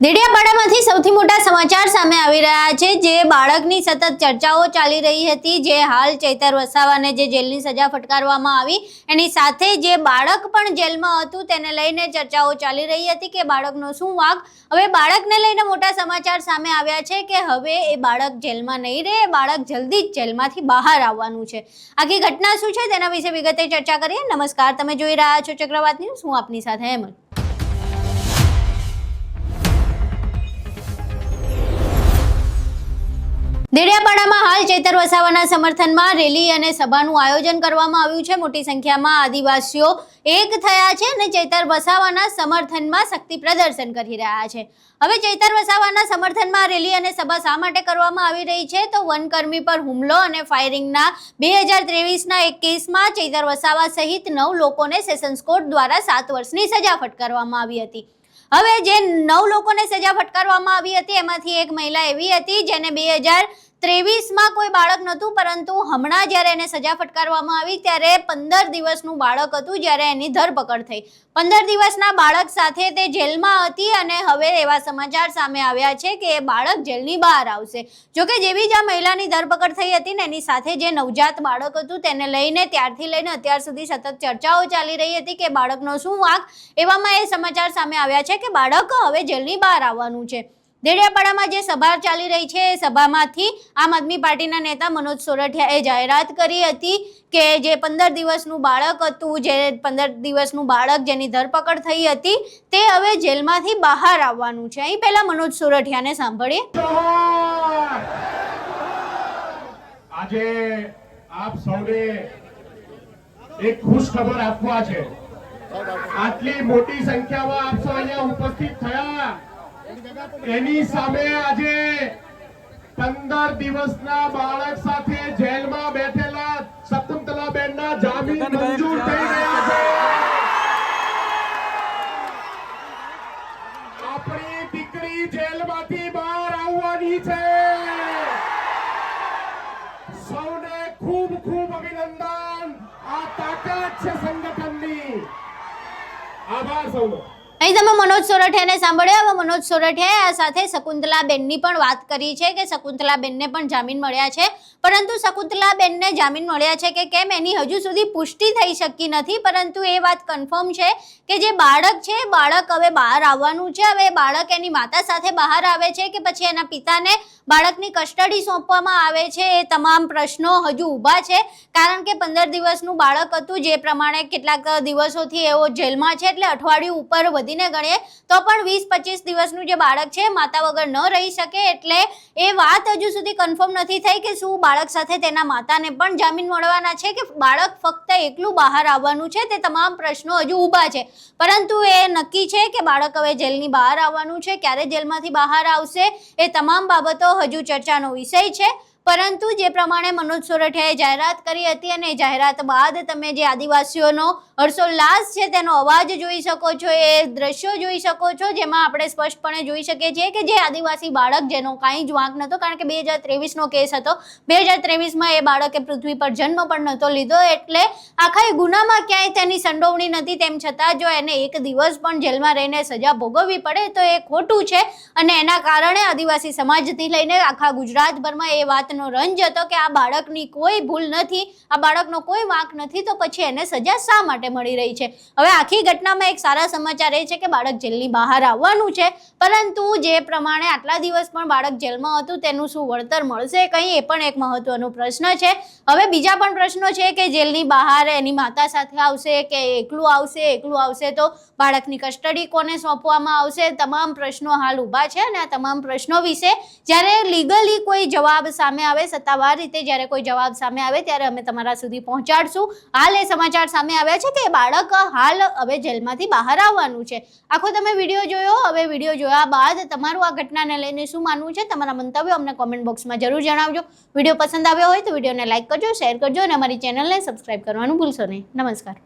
દેડિયાપાડામાંથી સૌથી મોટા સમાચાર સામે આવી રહ્યા છે। જે બાળકની સતત ચર્ચાઓ ચાલી રહી હતી, જે હાલ ચૈતર વસાવાને જે જેલની સજા ફટકારવામાં આવી, એની સાથે જે બાળક પણ જેલમાં હતું તેને લઈને ચર્ચાઓ ચાલી રહી હતી કે બાળકનો શું વાંક। હવે બાળકને લઈને મોટા સમાચાર સામે આવ્યા છે કે હવે એ બાળક જેલમાં નહીં રહે, એ બાળક જલ્દી જ જેલમાંથી બહાર આવવાનું છે। આખી ઘટના શું છે તેના વિશે વિગતે ચર્ચા કરીએ। નમસ્કાર, તમે જોઈ રહ્યા છો ચક્રવાત ન્યૂઝ, હું આપની સાથે હેમલ। દેડિયાપાડામાં હાલ ચૈતર વસાવાના સમર્થનમાં રેલી અને સભાનું આયોજન કરવામાં આવ્યું છે। મોટી સંખ્યામાં આદિવાસીઓ એક થયા છે અને ચૈતર વસાવાના સમર્થનમાં શક્તિ પ્રદર્શન કરી રહ્યા છે। હવે ચૈતર વસાવાના સમર્થનમાં રેલી અને સભા શા માટે કરવામાં આવી રહી છે, તો વનકર્મી પર હુમલો અને ફાયરિંગના 2023ના એક કેસમાં ચૈતર વસાવા સહિત 9 લોકોને સેશન્સ કોર્ટ દ્વારા 7 વર્ષની સજા ફટકારવામાં આવી હતી। હવે જે 9 લોકોને સજા ફટકારવામાં આવી હતી એમાંથી એક મહિલા એવી હતી જેને 2023માં કોઈ બાળક નહોતું, પરંતુ હમણાં જ્યારે એને સજા ફટકારવામાં આવી ત્યારે 15 દિવસનું બાળક હતું જ્યારે એની ધરપકડ થઈ। 15 દિવસના બાળક સાથે તે જેલમાં હતી અને હવે એવા સમાચાર સામે આવ્યા છે કે એ બાળક જેલની બહાર આવશે। જોકે જેવી જ આ મહિલાની ધરપકડ થઈ હતી ને એની સાથે જે નવજાત બાળક હતું તેને લઈને ત્યારથી લઈને અત્યાર સુધી સતત ચર્ચાઓ ચાલી રહી હતી કે બાળકનો શું વાંક। એવામાં એ સમાચાર સામે આવ્યા છે કે બાળક હવે જેલની બહાર આવવાનું છે। દેડિયાપાડામાં જે સભા ચાલી રહી છે એ સભામાંથી આમ આદમી પાર્ટીના નેતા મનોજ સોરઠિયાએ જાહેરાત કરી હતી કે જે 15 દિવસનું બાળક હતું, જે 15 દિવસનું બાળક જેની ધરપકડ થઈ હતી તે હવે જેલમાંથી બહાર આવવાનું છે। અહીં પહેલા મનોજ સોરઠિયાને સાંભળીએ। આજે આપ સૌને એક ખુશ ખબર આપવા છે। આટલી મોટી સંખ્યામાં આપ સૌ અહીંયા ઉપસ્થિત થયા એની સામે આજે 15 દિવસના બાળક સાથે જેલમાં બેઠેલા શકુંતલાબેનના જામીન મંજૂર થઈ ગયા છે। આપણી દીકરી જેલમાંથી બહાર આવવાની છે। સૌને ખૂબ ખૂબ અભિનંદન। આ તાકાત છે સંગઠનની। આભાર સૌનો। અહીં તમે મનોજ સોરઠિયાને સાંભળ્યા। હવે મનોજ સોરઠિયાએ આ સાથે શકુંતલાબેનની પણ વાત કરી છે કે શકુંતલાબેનને પણ જામીન મળ્યા છે, પરંતુ શકુંતલાબેનને જામીન મળ્યા છે કે કેમ એની હજુ સુધી પુષ્ટિ થઈ શકી નથી, પરંતુ એ વાત કન્ફર્મ છે કે જે બાળક છે બાળક હવે બહાર આવવાનું છે। હવે બાળક એની માતા સાથે બહાર આવે છે કે પછી એના પિતાને બાળકની કસ્ટડી સોંપવામાં આવે છે, એ તમામ પ્રશ્નો હજુ ઊભા છે। કારણ કે 15 દિવસનું બાળક હતું, જે પ્રમાણે કેટલાક દિવસોથી એવો જેલમાં છે, એટલે અઠવાડિયું ઉપર વધીને ગણીએ તો પણ 20-25 દિવસનું જે બાળક છે માતા વગર ન રહી શકે। એટલે એ વાત હજુ સુધી કન્ફર્મ નથી થઈ કે શું બાળક સાથે તેના માતાને પણ જામીન મળવાના છે કે બાળક ફક્ત એકલું બહાર આવવાનું છે। તે તમામ પ્રશ્નો હજુ ઊભા છે, પરંતુ એ નક્કી છે કે બાળક હવે જેલની બહાર આવવાનું છે। ક્યારે જેલમાંથી બહાર આવશે એ તમામ બાબતો હજુ ચર્ચાનો વિષય છે। પરંતુ જે પ્રમાણે મનોજ સોરઠિયાએ જાહેરાત કરી હતી અને જાહેરાત બાદ તમે જે આદિવાસીઓનો હર્ષોલ્લાસ છે તેનો અવાજ જોઈ શકો છો, એ દ્રશ્યો જોઈ શકો છો, જેમાં આપણે સ્પષ્ટપણે જોઈ શકીએ છીએ કે જે આદિવાસી બાળક જેનો કાંઈ જ વાંક નહોતો, કારણ કે 2023નો કેસ હતો, 2023માં એ બાળકે પૃથ્વી પર જન્મ પણ નહોતો લીધો, એટલે આખા ગુનામાં ક્યાંય તેની સંડોવણી નથી। તેમ છતાં જો એને એક દિવસ પણ જેલમાં રહીને સજા ભોગવવી પડે તો એ ખોટું છે અને એના કારણે આદિવાસી સમાજથી લઈને આખા ગુજરાતભરમાં એ વાતનો રંજ હતો કે આ બાળકની કોઈ ભૂલ નથી, આ બાળકનો કોઈ વાંક નથી, તો પછી એને સજા શા માટે મળી રહી છે। હવે આખી ઘટનામાં એક સારા સમાચાર એ છે કે બાળક જેલની બહાર આવવાનું છે, પરંતુ જે પ્રમાણે આટલા દિવસ પણ બાળક જેલમાં હતું તેનું શું વળતર મળશે કંઈ, એ પણ એક મહત્વનો પ્રશ્ન છે। હવે બીજા પણ પ્રશ્નો છે કે જેલની બહાર એની માતા સાથે આવશે કે એકલું આવશે તો બાળકની કસ્ટડી કોને સોંપવામાં આવશે। તમામ પ્રશ્નો હાલ ઊભા છે અને આ તમામ પ્રશ્નો વિશે જ્યારે લીગલી કોઈ જવાબ સામે આવે, સત્તાવાર રીતે જ્યારે કોઈ જવાબ સામે આવે ત્યારે અમે તમારા સુધી પહોંચાડશું। હાલ એ સમાચાર સામે આવ્યા છે કે બાળક હાલ હવે જેલમાંથી બહાર આવવાનું છે। આખો તમે વિડીયો જોયો। હવે વિડીયો જોયા બાદ તમારું આ ઘટનાને લઈને શું માનવું છે, તમારા મંતવ્યો અમને કોમેન્ટ બોક્સમાં જરૂર જણાવજો। વિડીયો પસંદ આવ્યો હોય તો વિડીયોને લાઇક કરજો, શેર કરજો અને અમારી ચેનલને સબસ્ક્રાઇબ કરવાનું ભૂલશો નહીં। નમસ્કાર।